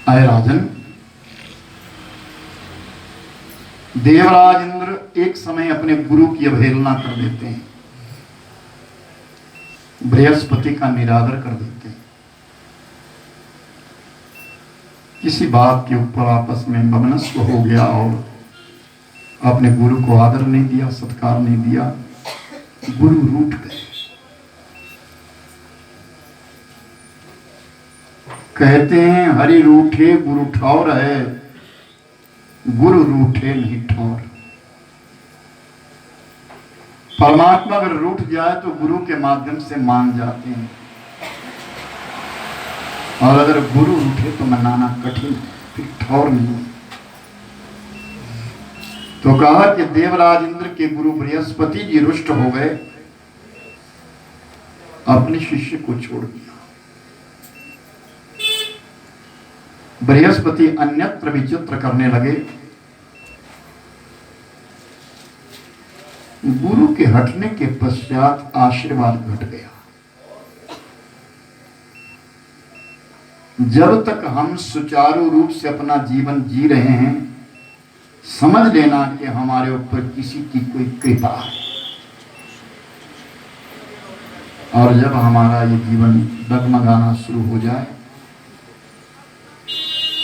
आए राजन, देवराज इंद्र एक समय अपने गुरु की अवहेलना कर देते हैं, बृहस्पति का निरादर कर देते हैं। किसी बात के ऊपर आपस में वमनस्व हो गया और अपने गुरु को आदर नहीं दिया, सत्कार नहीं दिया, गुरु रूठ गए। कहते हैं हरि रूठे गुरु ठौर है, गुरु रूठे नहीं ठौर। परमात्मा अगर रूठ जाए तो गुरु के माध्यम से मान जाते हैं, और अगर गुरु रूठे तो मनाना कठिन, फिर ठौर नहीं। तो कहा कि देवराज इंद्र के गुरु बृहस्पति जी रुष्ट हो गए, अपने शिष्य को छोड़ दिया। बृहस्पति अन्यत्र विचित्र करने लगे। गुरु के हटने के पश्चात आशीर्वाद घट गया। जब तक हम सुचारू रूप से अपना जीवन जी रहे हैं, समझ लेना कि हमारे ऊपर किसी की कोई कृपा है, और जब हमारा ये जीवन डगमगाना शुरू हो जाए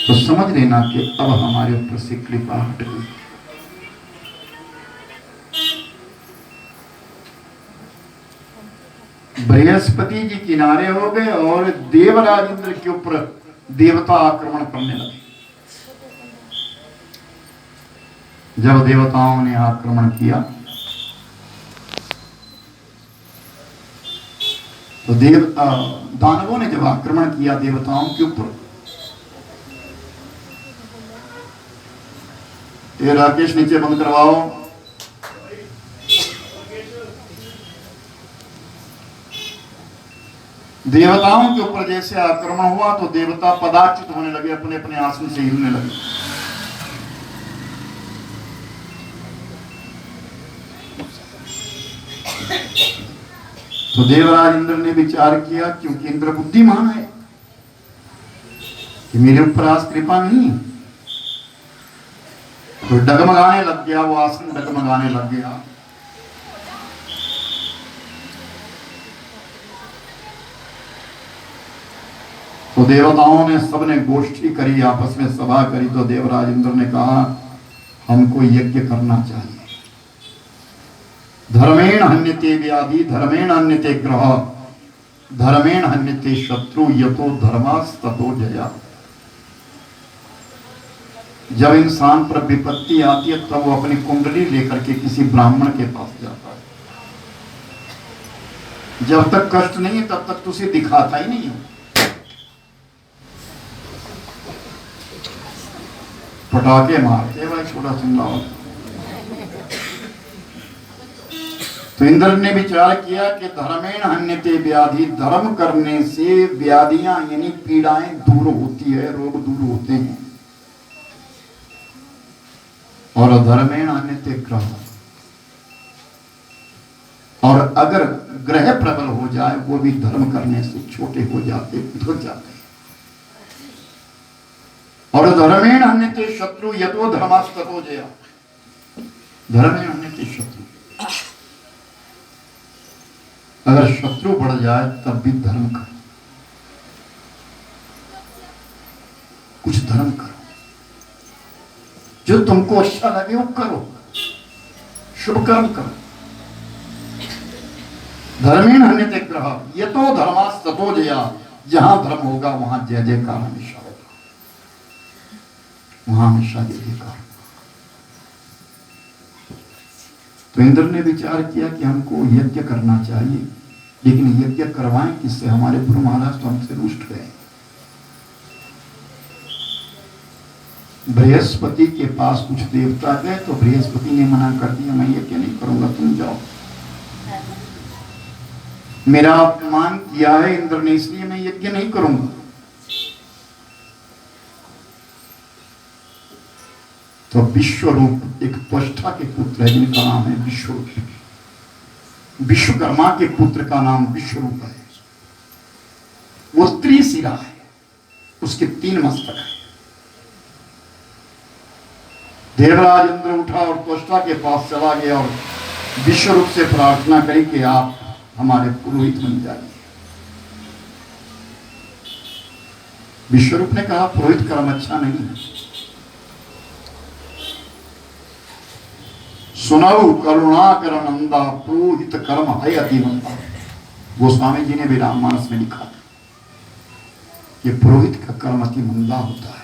तो समझ लेना कि अब हमारे ऊपर से कृपा हट गई। बृहस्पति जी किनारे हो गए और देवराज इंद्र के ऊपर देवता आक्रमण करने लगे। जब देवताओं ने आक्रमण किया तो दानवों ने जब आक्रमण किया देवताओं के ऊपर, ये राकेश नीचे बंद करवाओ। देवताओं के ऊपर जैसे आक्रमण हुआ तो देवता पदाचित होने लगे, अपने अपने आसन से हिलने लगे। तो देवराज इंद्र ने विचार किया, क्योंकि इंद्र बुद्धिमान है, कि मेरे ऊपर आज कृपा नहीं, तो डगमगाने लग गया, वो आसन डगमगाने लग गया। तो देवताओं ने सबने गोष्ठी करी, आपस में सभा करी। तो देवराज इंद्र ने कहा हमको यज्ञ करना चाहिए। धर्मेण हन्यते व्याधि, धर्मेण हन्यते ग्रह, धर्मेण हन्यते शत्रु, यतो धर्मास्ततो जया। जब इंसान पर विपत्ति आती है तब वो अपनी कुंडली लेकर के किसी ब्राह्मण के पास जाता है। जब तक कष्ट नहीं है तब तक तो उसे दिखाता ही नहीं है। पटाखे मारते भाई, छोटा चिल्लाओ। तो इंद्र ने विचार किया कि धर्मेण हन्यते व्याधि, धर्म करने से व्याधियां यानी पीड़ाएं दूर होती है, रोग दूर होते हैं। और धर्मेण हन्यते ग्रह, और अगर ग्रह प्रबल हो जाए वो भी धर्म करने से छोटे हो जाते, उधर जाते। और धर्मेण हन्यते शत्रु, यतो धर्मास्ततो जया। धर्मेण हन्यते शत्रु, अगर शत्रु बढ़ जाए तब भी धर्म करो, कुछ धर्म करो, जो तुमको अच्छा लगे वो करो, शुभ कर्म करो। धर्मेण हन्यते ग्रह, यतो धर्मास्ततो जया। जहां धर्म होगा वहां जय जयकार हमेशा होगा, वहां हमेशा जय जयकार। तो इंद्र ने विचार किया कि हमको यज्ञ करना चाहिए, लेकिन यज्ञ करवाएं किससे? हमारे गुरु महाराज तो हमसे रुष्ट गए। बृहस्पति के पास कुछ देवता गए तो बृहस्पति ने मना कर दिया, मैं यज्ञ नहीं करूंगा, तुम जाओ। मेरा अपमान किया है इंद्र ने, इसलिए मैं यज्ञ नहीं करूंगा। तो विश्वरूप एक त्वष्टा के पुत्र है जिनका नाम है विश्वरूप। विश्वकर्मा के पुत्र का नाम विश्वरूप है। वो स्त्री शिरा है, उसके 3 मस्तक है। देवराज इंद्र उठा और त्वष्टा के पास चला गया और विश्वरूप से प्रार्थना करी कि आप हमारे पुरोहित बन जाइए। विश्वरूप ने कहा पुरोहित कर्म अच्छा नहीं है। सुनऊ करुणाकर नंदा पुरोहित कर्म है अति मंदा। गोस्वामी जी ने भी राममानस में लिखा था कि पुरोहित का कर्म अति मंदा होता है।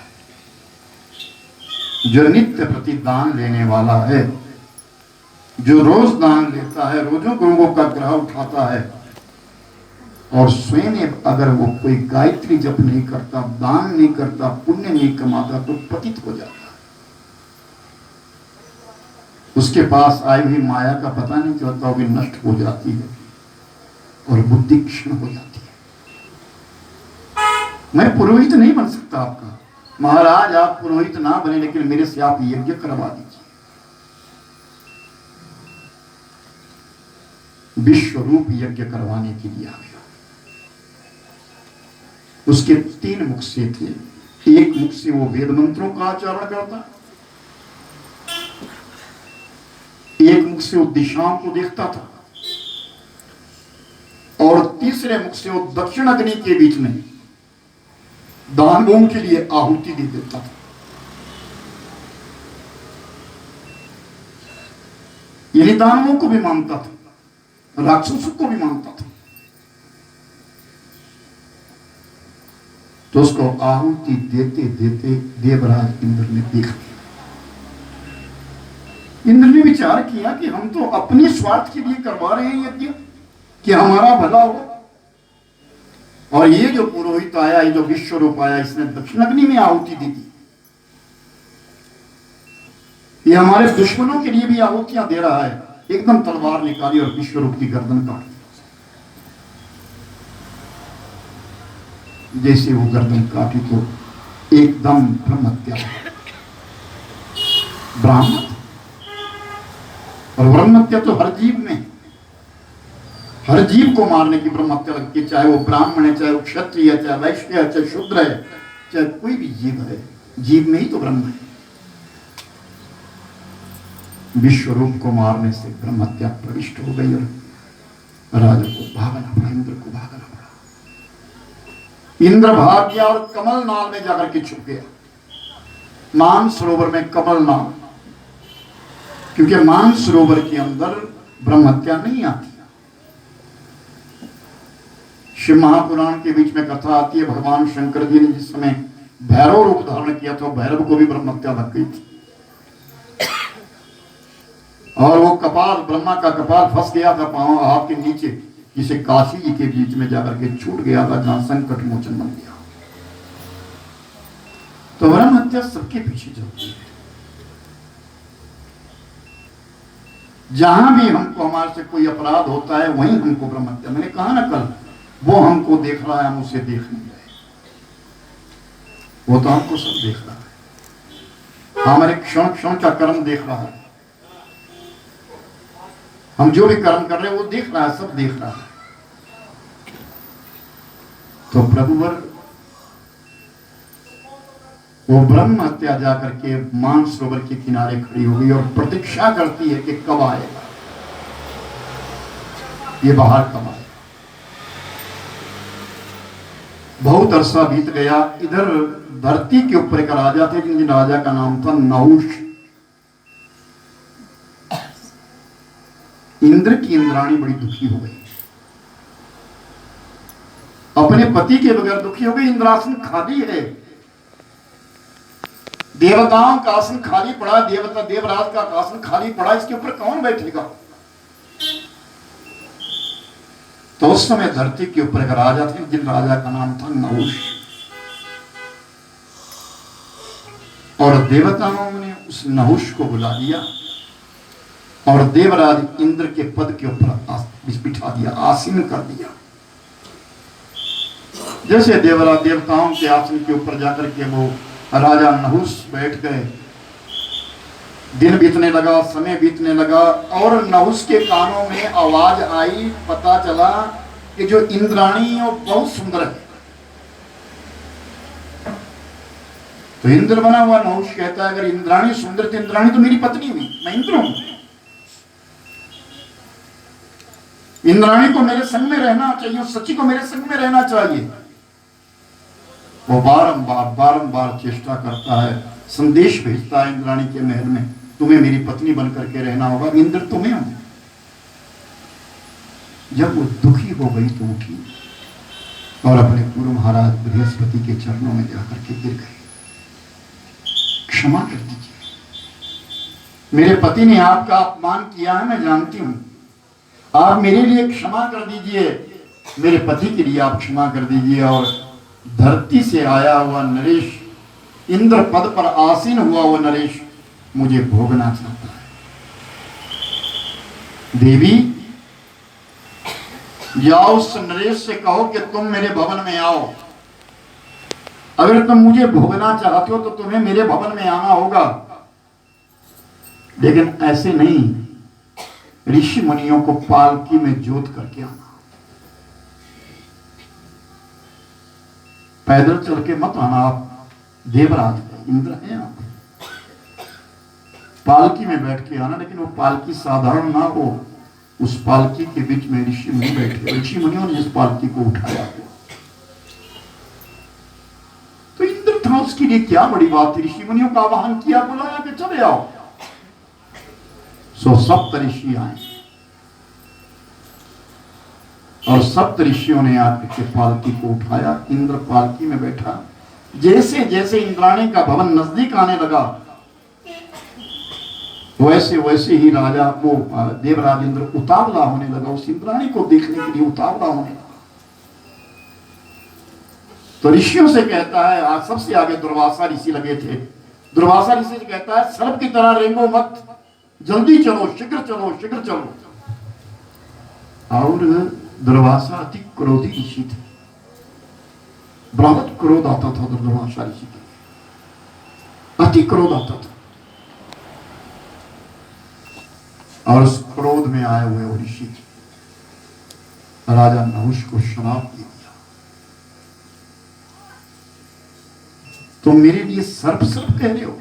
जो नित्य प्रति दान लेने वाला है, जो रोज दान लेता है, रोजों गुरुओं का ग्रह उठाता है और स्वयं अगर वो कोई गायत्री जप नहीं करता, दान नहीं करता, पुण्य नहीं कमाता तो पतित हो जाता है। उसके पास आई हुई माया का पता नहीं चलता, वो नष्ट हो जाती है और बुद्धि क्षीण हो जाती है। मैं पुरोहित नहीं बन सकता आपका। महाराज आप पुरोहित ना बने, लेकिन मेरे से आप यज्ञ करवा दीजिए। विश्वरूप यज्ञ करवाने के लिए आ गया। उसके 3 मुख से थे। एक मुख से वो वेद मंत्रों का आचरण करता, एक मुख से वो दिशाओं को देखता था और तीसरे मुख से वो दक्षिण अग्नि के बीच में दानवों के लिए आहुति दे देता था। यानी दानवों को भी मानता था, राक्षसों को भी मानता था। तो उसको आहुति देते देते देवराज इंद्र ने देखा। इंद्र ने विचार किया कि हम तो अपने स्वार्थ के लिए करवा रहे हैं यज्ञ कि हमारा भला हो, और ये जो पुरोहित आया, ये जो विश्वरूप आया, इसने दक्षिण अग्नि में आहुति दी थी। ये हमारे दुश्मनों के लिए भी आहुतियां दे रहा है। एकदम तलवार निकाली और विश्वरूप की गर्दन काट दी। जैसे वो गर्दन काटी तो एकदम ब्रह्म हत्या। ब्राह्मण और ब्रह्म हत्या तो हर जीव में, हर जीव को मारने की ब्रह्म हत्या लगती है। चाहे वो ब्राह्मण है, चाहे वो क्षत्रिय है, चाहे वैश्य है, चाहे शूद्र है, चाहे कोई भी जीव है, जीव में ही तो ब्रह्म है। विश्वरूप को मारने से ब्रह्म हत्या प्रविष्ट हो गई और राजा को भागना पड़ा, इंद्र को भागना पड़ा। इंद्र भाग गया और कमल नाल में जाकर के छुप गया। मान सरोवर में कमल नाल, क्योंकि मान सरोवर के अंदर ब्रह्म हत्या नहीं आती। शिव महापुराण के बीच में कथा आती है, भगवान शंकर जी ने जिस समय भैरव रूप धारण किया था, भैरव को भी ब्रह्म हत्या लग गई थी और वो कपाल, ब्रह्मा का कपाल फंस गया था पांव हाथ के नीचे, जिसे काशी जी के बीच में जाकर के छूट गया था, जहां संकट मोचन बन गया। तो ब्रह्म हत्या सबके पीछे चलती है। जहां भी हमको हमारे से कोई अपराध होता है वहीं हमको ब्रह्म हत्या। मैंने कहा ना कल, वो हमको देख रहा है, हम उसे देख नहीं रहे। वो तो हमको सब देख रहा है, हमारे क्षण क्षण का कर्म देख रहा है। हम जो भी कर्म कर रहे हैं वो देख रहा है, सब देख रहा है। तो प्रभुवर वो ब्रह्म हत्या जाकर के मान सरोवर के किनारे खड़ी हो गई और प्रतीक्षा करती है कि कब आएगा, ये बाहर कब आएगा। बहुत अरसा बीत गया। इधर धरती के ऊपर एक राजा थे, जिन राजा का नाम था नहुष। इंद्र की इंद्राणी बड़ी दुखी हो गई, अपने पति के बगैर दुखी हो गई। इंद्रासन खाली है, देवताओं का आसन खाली पड़ा, देवता देवराज का आसन खाली पड़ा, इसके ऊपर कौन बैठेगा। तो उस समय धरती के ऊपर एक राजा थे, जिन राजा का नाम था नहुष। और देवताओं ने उस नहुष को बुला लिया और देवराज इंद्र के पद के ऊपर बिठा दिया, आसीन कर दिया। जैसे देवराज देवताओं के आसन के ऊपर जाकर के वो राजा नहुष बैठ गए, दिन बीतने लगा, समय बीतने लगा और नहुष के कानों में आवाज आई, पता चला कि जो इंद्राणी है वो बहुत सुंदर है। तो इंद्र बना हुआ नहुष कहता है, अगर इंद्राणी सुंदर थी, इंद्राणी तो मेरी पत्नी हुई, मैं इंद्र हूं। इंद्राणी को मेरे संग में रहना चाहिए, सची को मेरे संग में रहना चाहिए। वो बारंबार चेष्टा करता है, संदेश भेजता है इंद्राणी के महल में, तुम्हें मेरी पत्नी बनकर के रहना होगा, इंद्र तुम्हें हूं। जब वो दुखी हो गई तो उठी और अपने गुरु महाराज बृहस्पति के चरणों में जाकर के गिर गई। क्षमा कर दीजिए, मेरे पति ने आपका अपमान किया है, मैं जानती हूं, आप मेरे लिए क्षमा कर दीजिए, मेरे पति के लिए आप क्षमा कर दीजिए। और धरती से आया हुआ नरेश, इंद्र पद पर आसीन हुआ वो नरेश मुझे भोगना चाहता है। देवी, जाओ उस नरेश से कहो कि तुम मेरे भवन में आओ। अगर तुम मुझे भोगना चाहते हो तो तुम्हें मेरे भवन में आना होगा, लेकिन ऐसे नहीं, ऋषि मुनियों को पालकी में जोत करके आना। पैदल चल के मत आना, आप देवराज इंद्र हैं, आप पालकी में बैठ के आना। लेकिन वो पालकी साधारण ना हो, उस पालकी के बीच में ऋषि मुनि बैठे, ऋषि मुनियों ने जिस पालकी को उठाया तो इंद्र था, उसके लिए क्या बड़ी बात थी। ऋषि मुनियों का आवाहन किया, बुलाया कि चले आओ। सो सप्त ऋषि आए और सप्त ऋषियों ने आकर के पालकी को उठाया। इंद्र पालकी में बैठा। जैसे जैसे इंद्राणी का भवन नजदीक आने लगा, वैसे वैसे ही राजा को देवराज इंद्र उतावला होने लगा, उस इंद्राणी को देखने के लिए उतावला होने लगा। तो ऋषियों से कहता है, आज सबसे आगे दुर्वासा ऋषि लगे थे। दुर्वासा ऋषि से कहता है, सर्प की तरह रेंगो मत, जल्दी चलो, शीघ्र चलो, शीघ्र चलो। और दुर्वासा अति क्रोधी ऋषि थे, बहुत क्रोध आता था दुर्वासा ऋषि को, अति क्रोध आता था। और उस क्रोध में आए हुए वो ऋषि राजा नहुष को श्राप दे दिया, तुम मेरे लिए सर्प सर्प कह रहे हो,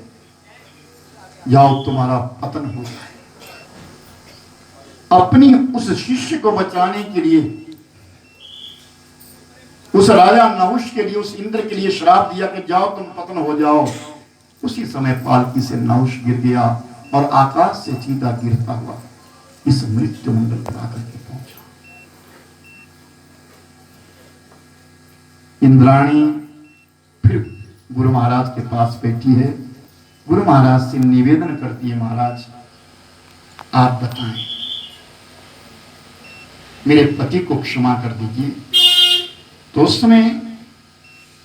जाओ तुम्हारा पतन हो जाए। अपनी उस शिष्य को बचाने के लिए, उस राजा नहुष के लिए, उस इंद्र के लिए श्राप दिया कि जाओ तुम पतन हो जाओ। उसी समय पालकी से नहुष गिर गया और आकाश से सीधा गिरता हुआ इस मृत्यु मंडल पर आकर के पहुंचा। इंद्राणी फिर गुरु महाराज के पास बैठी है, गुरु महाराज से निवेदन करती है, महाराज आप बताएं, मेरे पति को क्षमा कर दीजिए। तो उस समय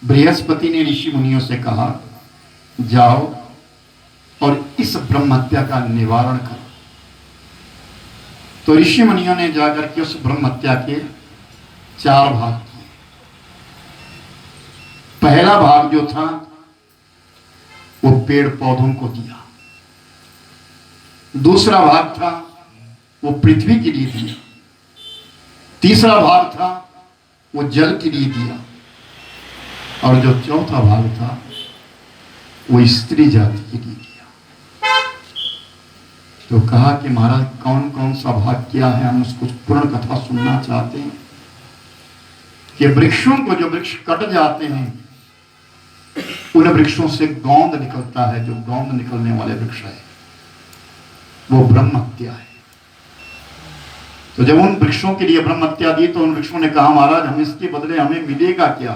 बृहस्पति ने ऋषि मुनियों से कहा, जाओ और इस ब्रह्म हत्या का निवारण करो। तो ऋषि मुनियों ने जाकर के उस ब्रह्म हत्या के 4 भाग किए। पहला भाग जो था वो पेड़ पौधों को दिया, दूसरा भाग था वो पृथ्वी के लिए दिया, तीसरा भाग था वो जल के लिए दिया, और जो चौथा भाग था वो स्त्री जाति के लिए दिया। तो कहा कि महाराज कौन कौन सा भाग किया है, हम उसको पूर्ण कथा सुनना चाहते हैं। कि वृक्षों को, जो वृक्ष कट जाते हैं उन वृक्षों से गोंद निकलता है, जो गोंद निकलने वाले वृक्ष है वो ब्रह्म हत्या है। तो जब उन वृक्षों के लिए ब्रह्म हत्या दी तो उन वृक्षों ने कहा, महाराज हम इसके बदले हमें मिलेगा क्या,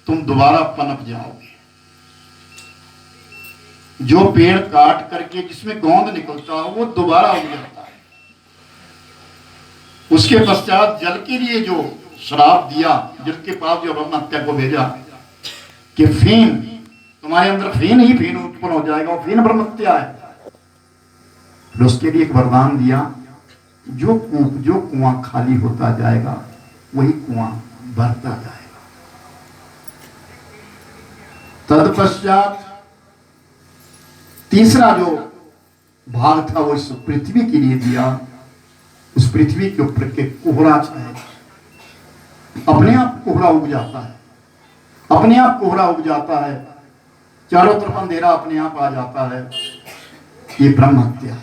तुम दोबारा पनप जाओगे। जो पेड़ काट करके जिसमें गोंद निकलता है वो दोबारा उग जाता है। उसके पश्चात जल के लिए जो श्राप दिया, जल के पास जो ब्रह्म हत्या को भेजा कि फेन, तुम्हारे अंदर फेन ही फेन उत्पन्न हो जाएगा, वो फेन ब्रह्म हत्या है। फिर उसके लिए एक वरदान दिया, जो कुआं खाली होता जाएगा वही कुआं भरता जाएगा। तत्पश्चात तीसरा जो भाग था वो इस पृथ्वी के लिए दिया। उस पृथ्वी के ऊपर के कोहरा छाए, अपने आप कोहरा उग जाता है, अपने आप कोहरा उग जाता है। चारों तरफ अंधेरा अपने आप आ जाता है, ये ब्रह्म हत्या है।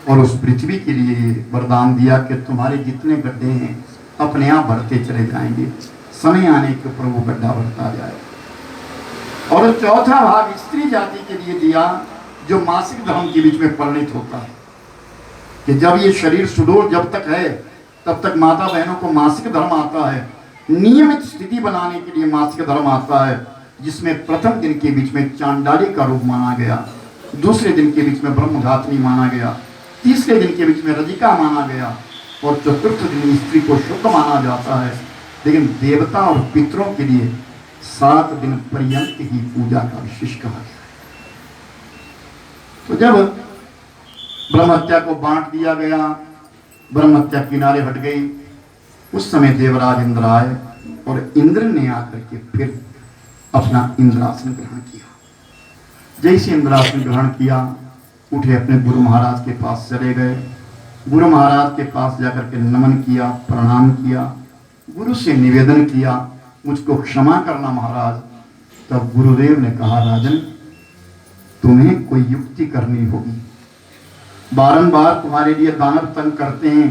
और उस पृथ्वी के लिए वरदान दिया कि तुम्हारे जितने गड्ढे हैं अपने आप भरते चले जाएंगे, समय आने के ऊपर वो गड्ढा भरता जाए। और चौथा भाग स्त्री जाति के लिए दिया, जो मासिक धर्म के बीच में परिणित होता है, कि जब ये शरीर सुडौल जब तक है तब तक माता बहनों को मासिक धर्म आता है, नियमित स्थिति बनाने के लिए मासिक धर्म आता है, जिसमें प्रथम दिन के बीच में चांडाली का रूप माना गया, दूसरे दिन के बीच में ब्रह्मघातनी माना गया, तीसरे दिन के बीच में रजिका माना गया, और चतुर्थ दिन स्त्री को शुद्ध माना जाता है। लेकिन देवता और पितरों के लिए 7 दिन पर्यंत ही पूजा का विशेष कहा गया। तो जब ब्रह्महत्या को बांट दिया गया, ब्रह्महत्या किनारे हट गई, उस समय देवराज इंद्र आए और इंद्र ने आकर के फिर अपना इंद्रासन ग्रहण किया। जैसे इंद्रासन ग्रहण किया, उठे अपने गुरु महाराज के पास चले गए। गुरु महाराज के पास जाकर के नमन किया, प्रणाम किया, गुरु से निवेदन किया, मुझको क्षमा करना महाराज। तब गुरुदेव ने कहा, राजन तुम्हें कोई युक्ति करनी होगी, बारंबार तुम्हारे लिए दानव तंग करते हैं,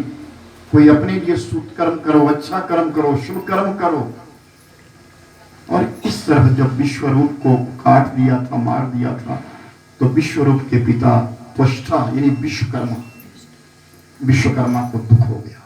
कोई अपने लिए सुकर्म करो, अच्छा कर्म करो, शुभ कर्म करो। और इस तरह जब विश्वरूप को काट दिया था, मार दिया था, तो विश्वरूप के पिता त्वष्टा यानी विश्वकर्मा को दुख हो गया।